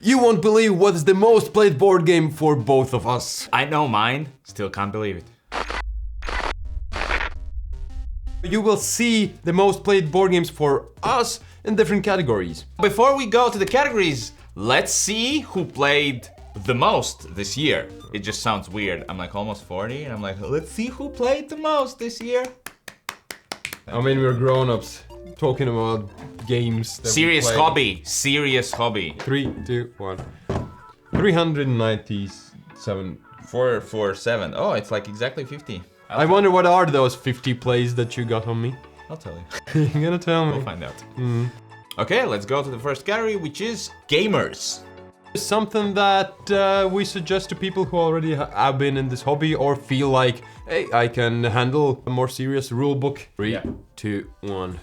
You won't believe what is the most played board game for both of us. I know mine, still can't believe it. You will see the most played board games for us in different categories. Before we go to the categories, let's see who played the most this year. It just sounds weird. I'm like almost 40 and I'm like, let's see who played the most this year. I mean, we're grown-ups talking about games. That Serious hobby. Serious hobby. 3, 2, 1. 397. 447. Oh, it's like exactly 50. I wonder what are those 50 plays that you got on me? I'll tell you. You're gonna tell me. We'll find out. Okay, let's go to the first category, which is gamers. Something that we suggest to people who already have been in this hobby or feel like, hey, I can handle a more serious rule book. 3, 2, 1.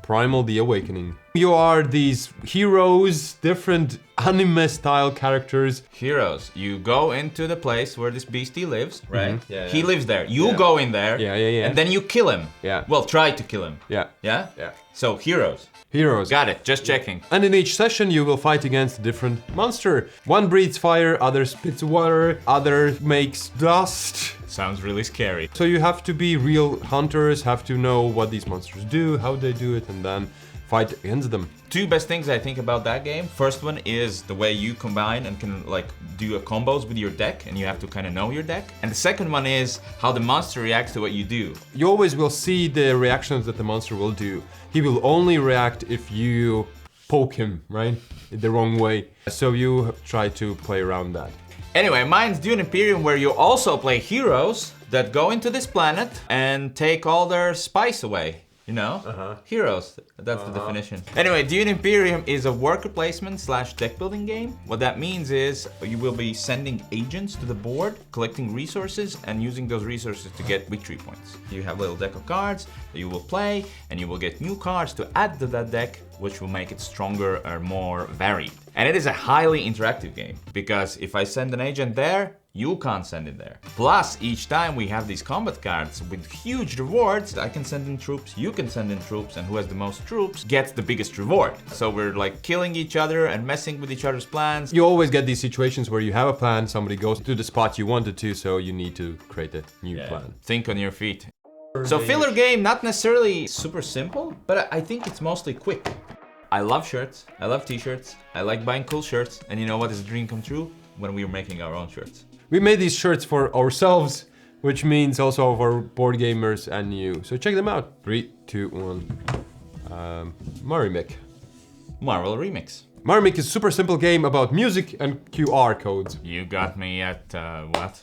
Primal the Awakening. You are these heroes, different anime-style characters. Heroes. You go into the place where this beastie lives, right? Yeah, He lives there. You go in there. Yeah. And then you kill him. Yeah. Well, try to kill him. Yeah. Yeah? Yeah. So, heroes. Heroes. Got it. Just checking. And in each session you will fight against a different monster. One breathes fire, other spits water, other makes dust. Sounds really scary. So you have to be real hunters, have to know what these monsters do, how they do it, and then fight against them. Two best things I think about that game. First one is the way you combine and can like do a combos with your deck, and you have to kind of know your deck. And the second one is how the monster reacts to what you do. You always will see the reactions that the monster will do. He will only react if you poke him, right? In the wrong way. So you try to play around that. Anyway, mine's Dune Imperium, where you also play heroes that go into this planet and take all their spice away. You know? Heroes. That's the definition. Anyway, Dune Imperium is a worker placement / deck building game. What that means is you will be sending agents to the board, collecting resources, and using those resources to get victory points. You have a little deck of cards that you will play, and you will get new cards to add to that deck, which will make it stronger or more varied. And it is a highly interactive game, because if I send an agent there, you can't send it there. Plus, each time we have these combat cards with huge rewards. I can send in troops, you can send in troops, and who has the most troops gets the biggest reward. So we're like killing each other and messing with each other's plans. You always get these situations where you have a plan, somebody goes to the spot you wanted to, so you need to create a new plan. Think on your feet. So filler game, not necessarily super simple, but I think it's mostly quick. I love shirts, I love t-shirts, I like buying cool shirts, and you know what is a dream come true? When we were making our own shirts. We made these shirts for ourselves, which means also for board gamers and you. So check them out. 3, 2, 1. Marimic. Marvel Remix. Marimic is a super simple game about music and QR codes. You got me at what?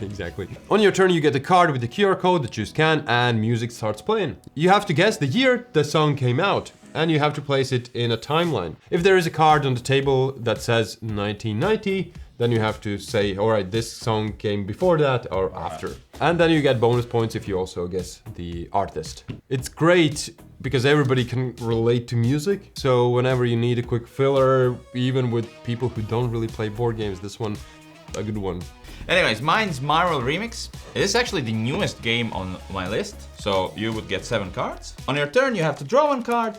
Exactly. On your turn you get a card with the QR code that you scan and music starts playing. You have to guess the year the song came out, and you have to place it in a timeline. If there is a card on the table that says 1990, then you have to say, all right, this song came before that or after. And then you get bonus points if you also guess the artist. It's great because everybody can relate to music. So whenever you need a quick filler, even with people who don't really play board games, this one, a good one. Anyways, mine's Marvel Remix. It is actually the newest game on my list. So you would get 7 cards. On your turn, you have to draw 1 card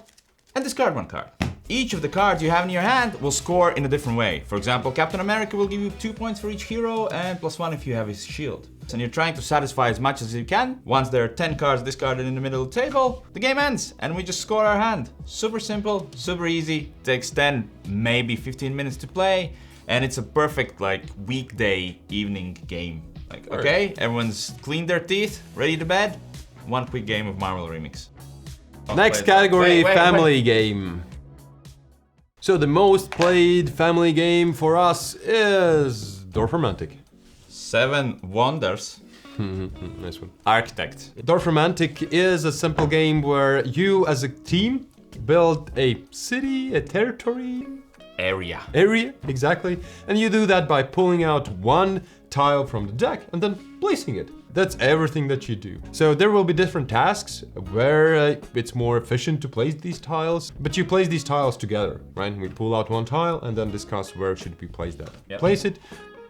and discard 1 card. Each of the cards you have in your hand will score in a different way. For example, Captain America will give you 2 points for each hero and +1 if you have his shield. And you're trying to satisfy as much as you can. Once there are 10 cards discarded in the middle of the table, the game ends and we just score our hand. Super simple, super easy, takes 10, maybe 15 minutes to play, and it's a perfect like weekday evening game. Like, okay, everyone's cleaned their teeth, ready to bed, 1 quick game of Marvel Remix. Next category, family game. So the most played family game for us is Dorfromantic. 7 Wonders. Nice one. Architect. Dorfromantic is a simple game where you as a team build a city, a territory. Area, exactly. And you do that by pulling out 1 tile from the deck and then placing it. That's everything that you do. So there will be different tasks where it's more efficient to place these tiles, but you place these tiles together, right? We pull out 1 tile and then discuss where should we place that. Yep. Place it,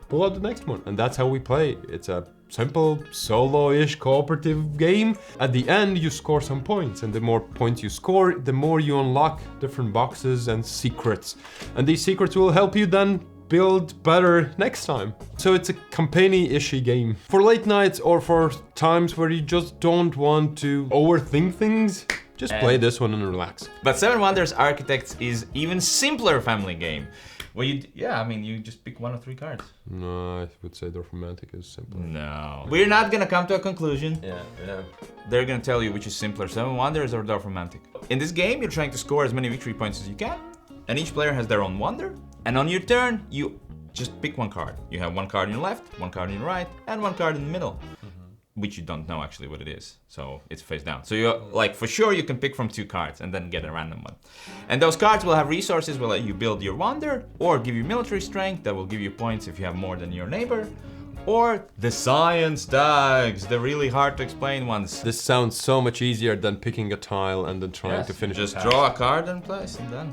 pull out the next one, and that's how we play. It's a simple solo-ish cooperative game. At the end, you score some points, and the more points you score, the more you unlock different boxes and secrets. And these secrets will help you then build better next time. So it's a campaigny-ishy game. For late nights or for times where you just don't want to overthink things, just play this one and relax. But Seven Wonders Architects is even simpler family game. Well, you just pick one of 3 cards. No, I would say Dwarf Romantic is simpler. No. We're not gonna come to a conclusion. Yeah. They're gonna tell you which is simpler, Seven Wonders or Dwarf Romantic. In this game, you're trying to score as many victory points as you can, and each player has their own wonder. And on your turn, you just pick one card. You have one card in your left, one card in your right, and one card in the middle. Which you don't know actually what it is, so it's face down. So you're like, for sure you can pick from 2 cards and then get a random one. And those cards will have resources, will let you build your wonder, or give you military strength, that will give you points if you have more than your neighbor. Or the science tags, the really hard to explain ones. This sounds so much easier than picking a tile and then trying to finish just it. draw a card and place and done.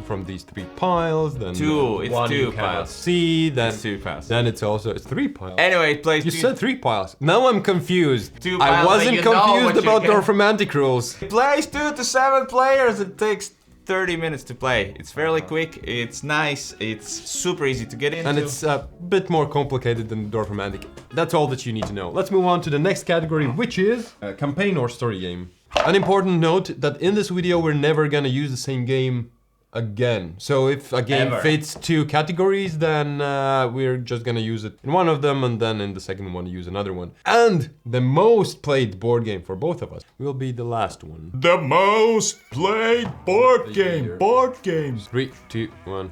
From these 3 piles, then 2, it's one 2 you cannot piles. see, then It's 2 piles. Then it's 3 piles. Anyway, it plays You 2. said 3 piles. Now I'm confused. 2 I piles, wasn't but you know confused what you about can- Dwarf Romantic rules. It plays 2 to 7 players. It takes 30 minutes to play. It's fairly quick, it's nice, it's super easy to get into. And it's a bit more complicated than Dwarf Romantic. That's all that you need to know. Let's move on to the next category, which is a campaign or story game. An important note that in this video we're never gonna use the same game again. So if a game fits 2 categories, then we're just gonna use it in one of them, and then in the second one use another one. And the most played board game for both of us will be the last one. The most played board game. Board games. 3, 2, 1.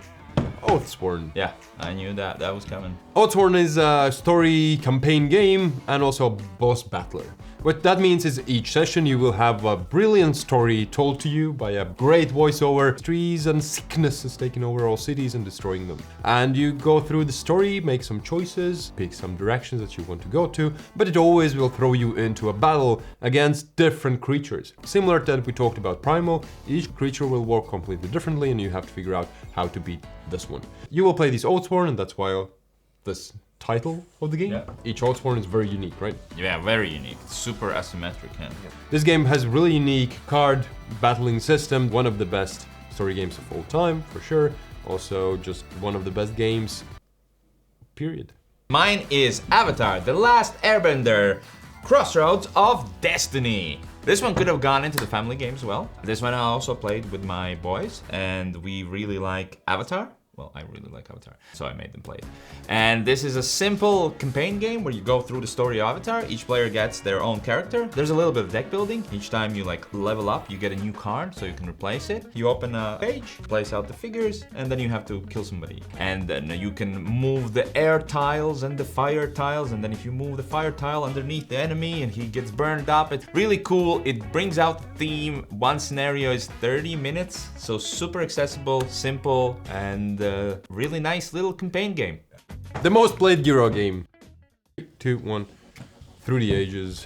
Oathsworn. Yeah, I knew that was coming. Oathsworn is a story campaign game and also a boss battler. What that means is each session you will have a brilliant story told to you by a great voiceover. Trees and sickness is taking over all cities and destroying them. And you go through the story, make some choices, pick some directions that you want to go to, but it always will throw you into a battle against different creatures. Similar to that we talked about Primal, each creature will work completely differently and you have to figure out how to beat this one. You will play this Oathsworn, and that's why this title of the game. Yeah. Each Oathsworn is very unique, right? Yeah, very unique. Super asymmetric. This game has really unique card battling system, one of the best story games of all time, for sure. Also, just one of the best games, period. Mine is Avatar, The Last Airbender, Crossroads of Destiny. This one could have gone into the family game as well. This one I also played with my boys, and we really like Avatar. Well, I really like Avatar, so I made them play it. And this is a simple campaign game where you go through the story of Avatar. Each player gets their own character. There's a little bit of deck building. Each time you like level up, you get a new card, so you can replace it. You open a page, place out the figures, and then you have to kill somebody. And then you can move the air tiles and the fire tiles, and then if you move the fire tile underneath the enemy and he gets burned up, it's really cool. It brings out the theme. One scenario is 30 minutes, so super accessible, simple, and really nice little campaign game. The most played Euro game. 3, 2, 1. Through the Ages.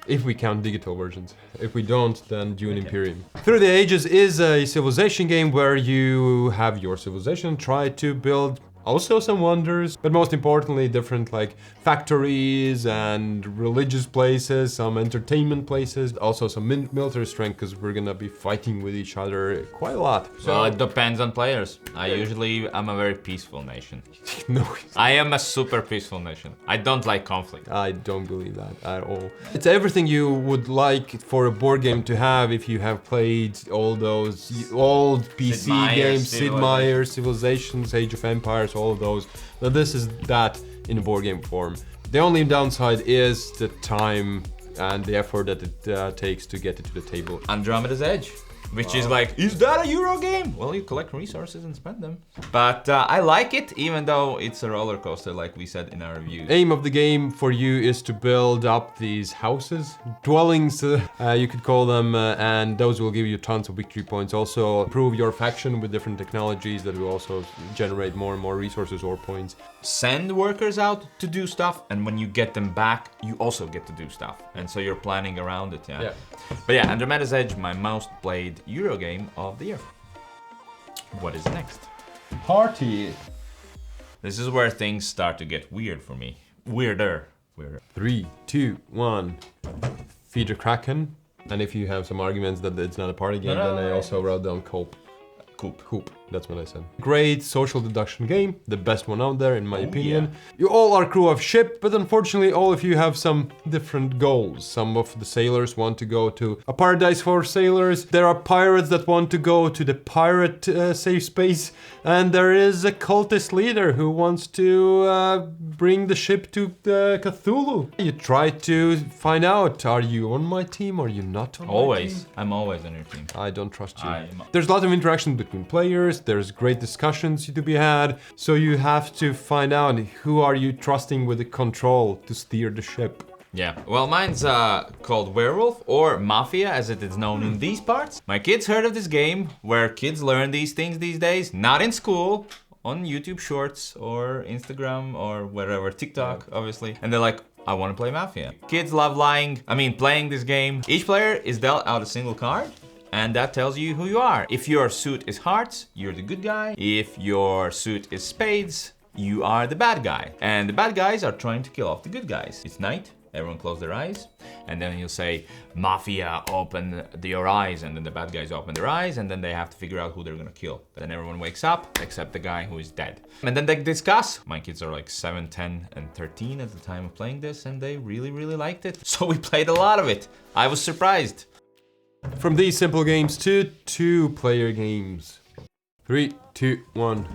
If we count digital versions. If we don't, then Dune Imperium. Through the Ages is a civilization game where you have your civilization, try to build also some wonders, but most importantly different like factories and religious places, some entertainment places, also some military strength, because we're gonna be fighting with each other quite a lot. So it depends on players. I'm a very peaceful nation. No, I am a super peaceful nation. I don't like conflict. I don't believe that at all. It's everything you would like for a board game to have if you have played all those old PC games, Sid Meier's, Civilizations, Age of Empires, all of those. Now this is that in board game form. The only downside is the time and the effort that it takes to get it to the table. Andromeda's Edge, which is like, is that a Euro game? Well, you collect resources and spend them. But I like it, even though it's a roller coaster, like we said in our reviews. Aim of the game for you is to build up these houses, dwellings, you could call them, and those will give you tons of victory points. Also, improve your faction with different technologies that will also generate more and more resources or points. Send workers out to do stuff, and when you get them back, you also get to do stuff. And so you're planning around it, yeah. But yeah, Andromeda's Edge, my most played Euro game of the year. What is next? Party. This is where things start to get weird for me. Weirder. We're 3, 2, 1. Feed a Kraken. And if you have some arguments that it's not a party game, then I also wrote down Coop. Coop, that's what I said. Great social deduction game, the best one out there in my opinion. Yeah. You all are crew of ship, but unfortunately all of you have some different goals. Some of the sailors want to go to a paradise for sailors. There are pirates that want to go to the pirate safe space. And there is a cultist leader who wants to bring the ship to Cthulhu. You try to find out, are you on my team or are you not on my team? I'm always on your team. I don't trust you. There's a lot of interaction between players, there's great discussions to be had, so you have to find out who are you trusting with the control to steer the ship. Yeah, well mine's called Werewolf or Mafia as it is known in these parts. My kids heard of this game where kids learn these things these days, not in school, on YouTube Shorts or Instagram or wherever, TikTok obviously, and they're like, I want to play Mafia. Kids love playing this game. Each player is dealt out a single card, and that tells you who you are. If your suit is hearts, you're the good guy. If your suit is spades, you are the bad guy. And the bad guys are trying to kill off the good guys. It's night, everyone close their eyes, and then you'll say, Mafia, open your eyes, and then the bad guys open their eyes, and then they have to figure out who they're gonna kill. Then everyone wakes up, except the guy who is dead. And then they discuss. My kids are like 7, 10, and 13 at the time of playing this, and they really, really liked it. So we played a lot of it. I was surprised. From these simple games to 2-player games. 3, 2, 1.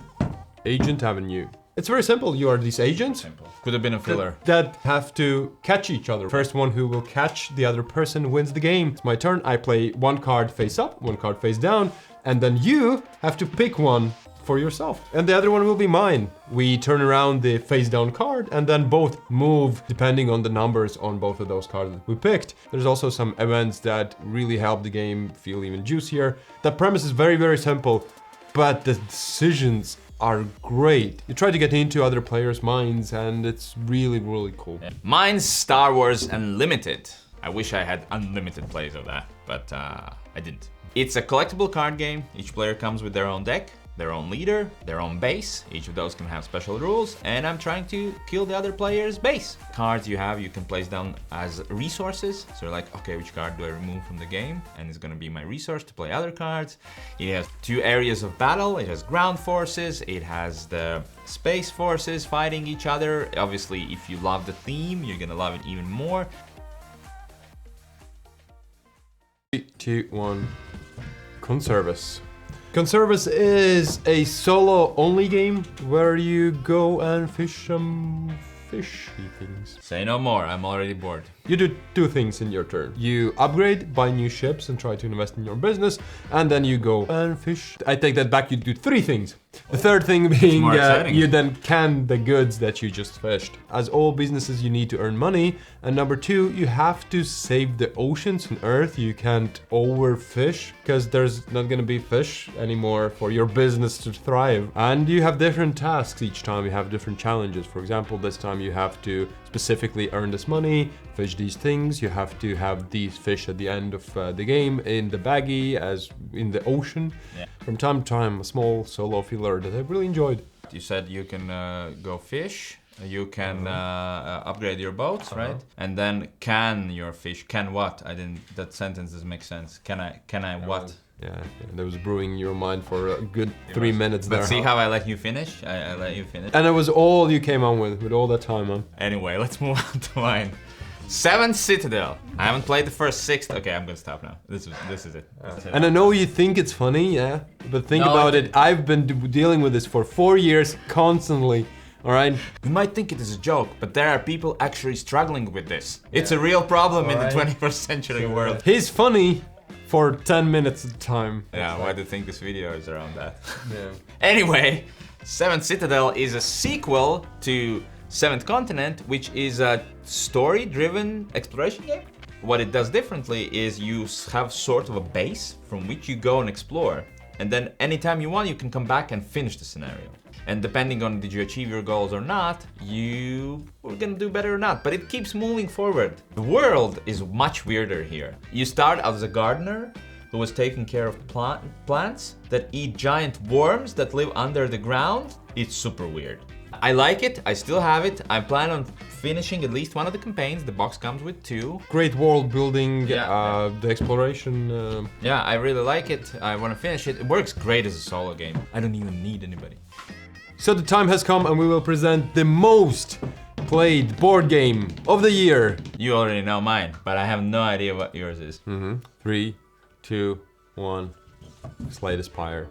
Agent Avenue. It's very simple. You are these agents. Simple. Could have been a filler. That have to catch each other. First one who will catch the other person wins the game. It's my turn. I play one card face up, one card face down, and then you have to pick one for yourself. And the other one will be mine. We turn around the face down card and then both move depending on the numbers on both of those cards that we picked. There's also some events that really help the game feel even juicier. The premise is very, very simple, but the decisions are great. You try to get into other players' minds and it's really, really cool. Yeah. Mine's Star Wars Unlimited. I wish I had unlimited plays of that, but I didn't. It's a collectible card game. Each player comes with their own deck, their own leader, their own base. Each of those can have special rules, and I'm trying to kill the other player's base. Cards you have, you can place down as resources. So you're like, okay, which card do I remove from the game? And it's gonna be my resource to play other cards. It has 2 areas of battle. It has ground forces. It has the space forces fighting each other. Obviously, if you love the theme, you're gonna love it even more. 3, 2, 1. Conservus. Conservus is a solo-only game where you go and fish some fishy things. Say no more, I'm already bored. You do 2 things in your turn. You upgrade, buy new ships and try to invest in your business, and then you go and fish. I take that back, you do 3 things. The third thing being you then can the goods that you just fished. As all businesses, you need to earn money. And number 2, you have to save the oceans and Earth. You can't overfish because there's not gonna be fish anymore for your business to thrive. And you have different tasks each time. You have different challenges. For example, this time you have to specifically earn this money, fish these things. You have to have these fish at the end of the game in the baggie as in the ocean. Yeah. From time to time, a small solo filler that I really enjoyed. You said you can go fish, you can upgrade your boats, right? And then can your fish, can what? That sentence doesn't make sense. Can I what? Yeah, that was brewing in your mind for a good 3 minutes there. But see how I let you finish? I let you finish. And it was all you came on with all that time, man. Anyway, let's move on to mine. 7 Citadel. I haven't played the first 6. Okay, I'm gonna stop now. This is it. And I know you think it's funny, yeah, but think about it. I've been dealing with this for 4 years constantly. All right. You might think it is a joke, but there are people actually struggling with this. It's a real problem in the 21st century world. He's funny for 10 minutes at a time. Yeah, why do you think this video is around that? Yeah. Anyway, 7th Citadel is a sequel to 7th Continent, which is a story-driven exploration game. What it does differently is you have sort of a base from which you go and explore. And then anytime you want, you can come back and finish the scenario. And depending on did you achieve your goals or not, you were gonna do better or not, but it keeps moving forward. The world is much weirder here. You start out as a gardener who was taking care of plants that eat giant worms that live under the ground. It's super weird. I like it, I still have it. I plan on finishing at least one of the campaigns. The box comes with 2. Great world building, Yeah. the exploration. Yeah, I really like it. I want to finish it. It works great as a solo game. I don't even need anybody. So the time has come and we will present the most played board game of the year. You already know mine, but I have no idea what yours is. 3, 2, 1. Slay the Spire.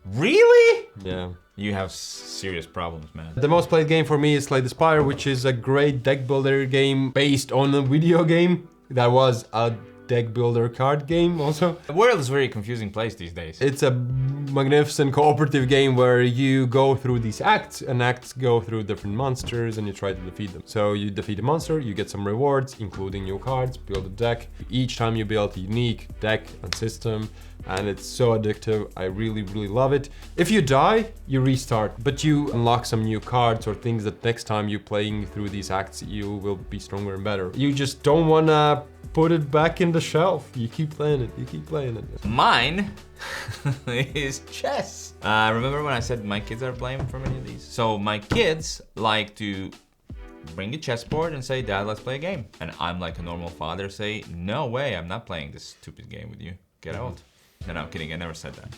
Really? Yeah. You have serious problems, man. The most played game for me is Slay the Spire, which is a great deck builder game based on a video game that was a deck builder card game also. The world is a very confusing place these days. It's a magnificent cooperative game where you go through these acts, and acts go through different monsters and you try to defeat them. So you defeat a monster, you get some rewards, including new cards, build a deck. Each time you build a unique deck and system, and it's so addictive. I really, really love it. If you die, you restart, but you unlock some new cards or things that next time you're playing through these acts, you will be stronger and better. You just don't wanna put it back in the shelf. You keep playing it, you keep playing it. Mine is chess. Remember when I said my kids are playing for many of these? So my kids like to bring a chessboard and say, Dad, let's play a game. And I'm like a normal father, say, no way, I'm not playing this stupid game with you. Get out. No, I'm kidding, I never said that.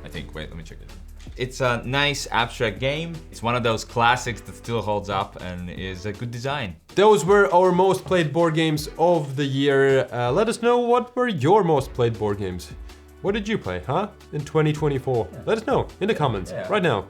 I think, wait, let me check it. It's a nice abstract game. It's one of those classics that still holds up and is a good design. Those were our most played board games of the year. Let us know what were your most played board games. What did you play, huh? In 2024? Let us know in the comments right now.